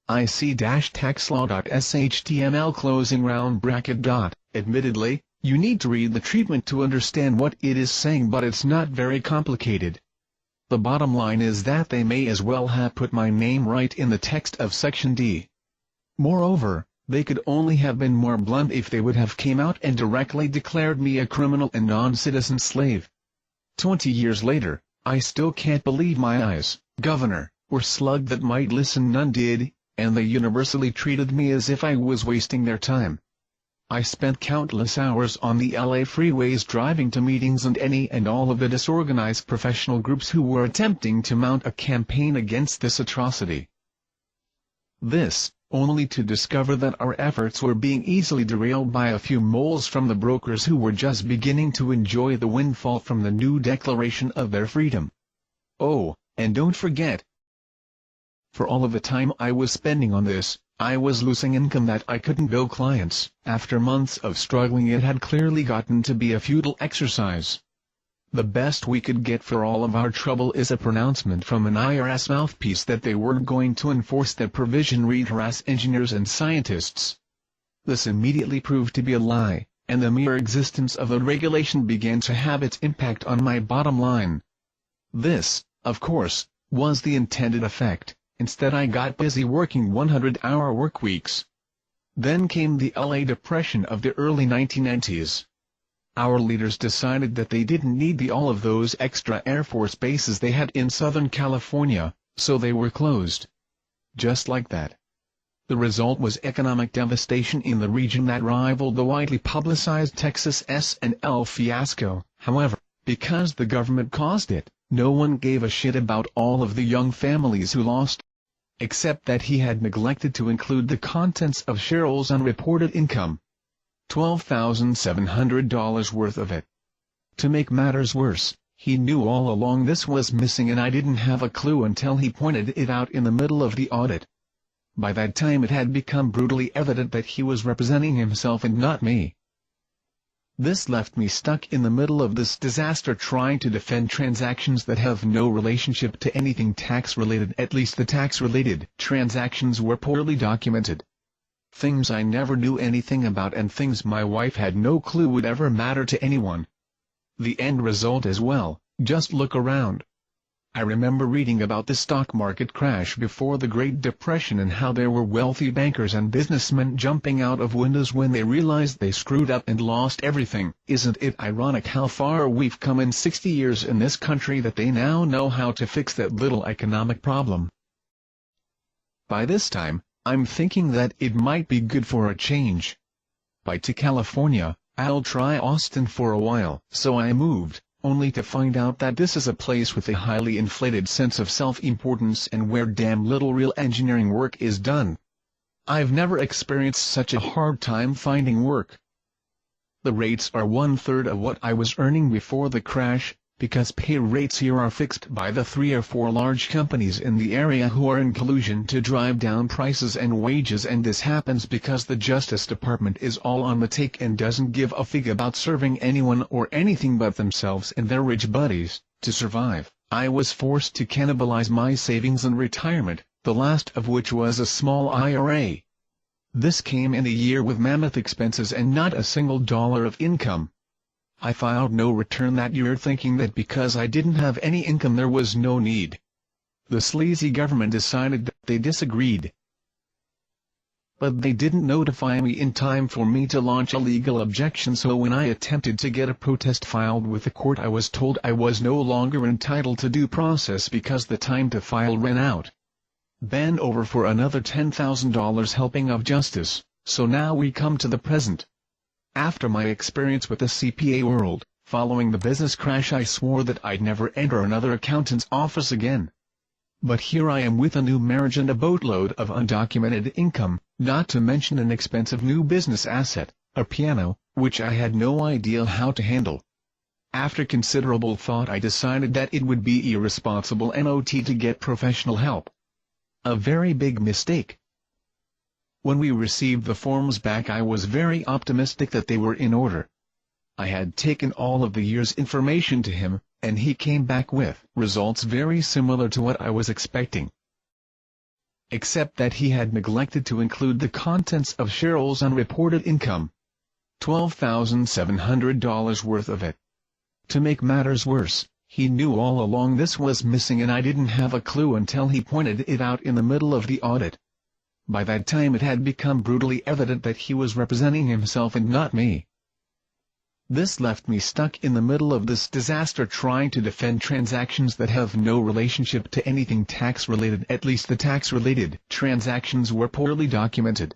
ic-taxlaw.html closing round bracket dot. Admittedly, you need to read the treatment to understand what it is saying, but it's not very complicated. The bottom line is that they may as well have put my name right in the text of Section D. Moreover, they could only have been more blunt if they would have came out and directly declared me a criminal and non-citizen slave. 20 years later, I still can't believe my eyes. Governor, were slugged that might listen, none did, and they universally treated me as if I was wasting their time. I spent countless hours on the LA freeways driving to meetings and any and all of the disorganized professional groups who were attempting to mount a campaign against this atrocity. This, only to discover that our efforts were being easily derailed by a few moles from the brokers who were just beginning to enjoy the windfall from the new declaration of their freedom. Oh, and don't forget, for all of the time I was spending on this, I was losing income that I couldn't bill clients. After months of struggling, it had clearly gotten to be a futile exercise. The best we could get for all of our trouble is a pronouncement from an IRS mouthpiece that they weren't going to enforce that provision, read harass engineers and scientists. This immediately proved to be a lie, and the mere existence of the regulation began to have its impact on my bottom line. This, of course, was the intended effect. Instead, I got busy working 100-hour workweeks. Then came the LA Depression of the early 1990s. Our leaders decided that they didn't need all of those extra Air Force bases they had in Southern California, so they were closed. Just like that. The result was economic devastation in the region that rivaled the widely publicized Texas S&L fiasco. However, because the government caused it, no one gave a shit about all of the young families who lost. Except that he had neglected to include the contents of Cheryl's unreported income. $12,700 worth of it. To make matters worse, he knew all along this was missing, and I didn't have a clue until he pointed it out in the middle of the audit. By that time it had become brutally evident that he was representing himself and not me. This left me stuck in the middle of this disaster, trying to defend transactions that have no relationship to anything tax-related. At least the tax-related transactions were poorly documented. Things I never knew anything about and things my wife had no clue would ever matter to anyone. The end result as well, just look around. I remember reading about the stock market crash before the Great Depression and how there were wealthy bankers and businessmen jumping out of windows when they realized they screwed up and lost everything. Isn't it ironic how far we've come in 60 years in this country that they now know how to fix that little economic problem? By this time, I'm thinking that it might be good for a change. By to California, I'll try Austin for a while. So I moved, only to find out that this is a place with a highly inflated sense of self-importance and where damn little real engineering work is done. I've never experienced such a hard time finding work. The rates are 1/3 of what I was earning before the crash, because pay rates here are fixed by the 3 or 4 large companies in the area who are in collusion to drive down prices and wages, and this happens because the Justice Department is all on the take and doesn't give a fig about serving anyone or anything but themselves and their rich buddies. To survive, I was forced to cannibalize my savings and retirement, the last of which was a small IRA. This came in a year with mammoth expenses and not a single dollar of income. I filed no return that year, thinking that because I didn't have any income there was no need. The sleazy government decided that they disagreed. But they didn't notify me in time for me to launch a legal objection, so when I attempted to get a protest filed with the court, I was told I was no longer entitled to due process because the time to file ran out. Bend over for another $10,000 helping of justice. So now we come to the present. After my experience with the CPA world, following the business crash, I swore that I'd never enter another accountant's office again. But here I am with a new marriage and a boatload of undocumented income, not to mention an expensive new business asset, a piano, which I had no idea how to handle. After considerable thought, I decided that it would be irresponsible not to get professional help. A very big mistake. When we received the forms back, I was very optimistic that they were in order. I had taken all of the year's information to him, and he came back with results very similar to what I was expecting. except that he had neglected to include the contents of Cheryl's unreported income. $12,700 worth of it. To make matters worse, he knew all along this was missing and I didn't have a clue until he pointed it out in the middle of the audit. By that time it had become brutally evident that he was representing himself and not me. This left me stuck in the middle of this disaster trying to defend transactions that have no relationship to anything tax-related. At least the tax-related transactions were poorly documented.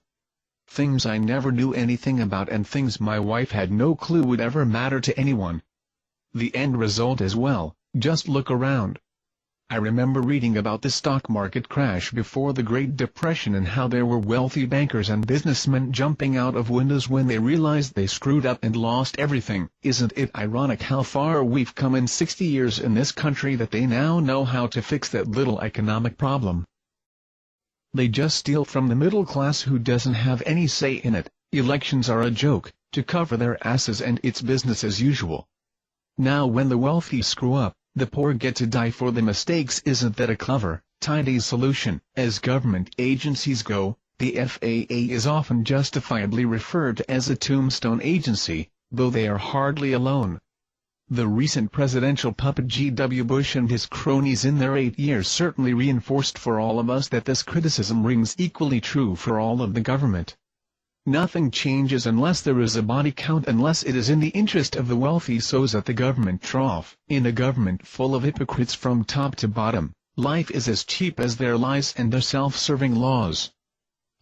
Things I never knew anything about and things my wife had no clue would ever matter to anyone. The end result as well, just look around. I remember reading about the stock market crash before the Great Depression and how there were wealthy bankers and businessmen jumping out of windows when they realized they screwed up and lost everything. Isn't it ironic how far we've come in 60 years in this country that they now know how to fix that little economic problem? They just steal from the middle class who doesn't have any say in it. Elections are a joke, to cover their asses, and it's business as usual. Now when the wealthy screw up, the poor get to die for the mistakes. Isn't that a clever, tidy solution? As government agencies go, the FAA is often justifiably referred to as a tombstone agency, though they are hardly alone. The recent presidential puppet G.W. Bush and his cronies in their 8 years certainly reinforced for all of us that this criticism rings equally true for all of the government. Nothing changes unless there is a body count, unless it is in the interest of the wealthy so's at the government trough. In a government full of hypocrites from top to bottom, life is as cheap as their lies and their self-serving laws.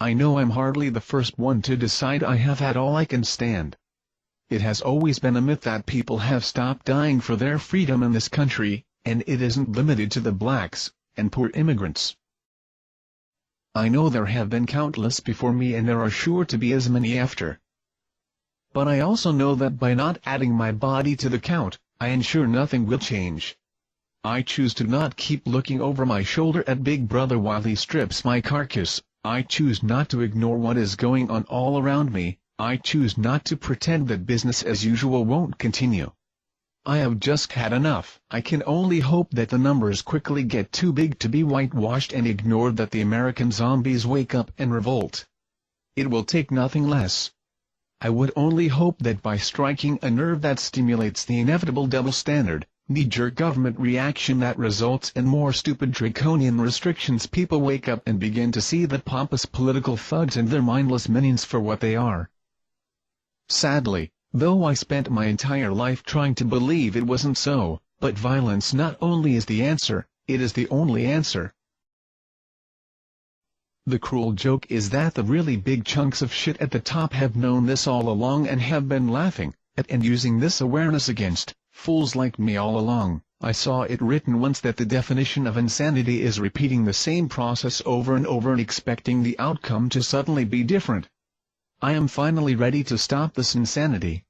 I know I'm hardly the first one to decide I have had all I can stand. It has always been a myth that people have stopped dying for their freedom in this country, and it isn't limited to the blacks and poor immigrants. I know there have been countless before me and there are sure to be as many after. But I also know that by not adding my body to the count, I ensure nothing will change. I choose to not keep looking over my shoulder at Big Brother while he strips my carcass. I choose not to ignore what is going on all around me. I choose not to pretend that business as usual won't continue. I have just had enough. I can only hope that the numbers quickly get too big to be whitewashed and ignored, that the American zombies wake up and revolt. It will take nothing less. I would only hope that by striking a nerve that stimulates the inevitable double standard, knee-jerk government reaction that results in more stupid draconian restrictions, people wake up and begin to see the pompous political thugs and their mindless minions for what they are. Sadly, though I spent my entire life trying to believe it wasn't so, but violence not only is the answer, it is the only answer. The cruel joke is that the really big chunks of shit at the top have known this all along and have been laughing at and using this awareness against fools like me all along. I saw it written once that the definition of insanity is repeating the same process over and over and expecting the outcome to suddenly be different. I am finally ready to stop this insanity.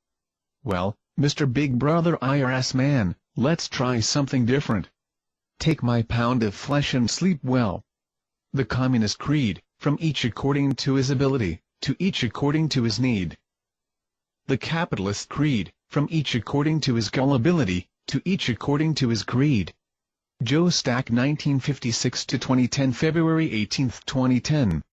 Well, Mr. Big Brother IRS man, let's try something different. Take my pound of flesh and sleep well. The Communist Creed, from each according to his ability, to each according to his need. The Capitalist Creed, from each according to his gullibility, to each according to his greed. Joe Stack, 1956 to 2010, February 18, 2010.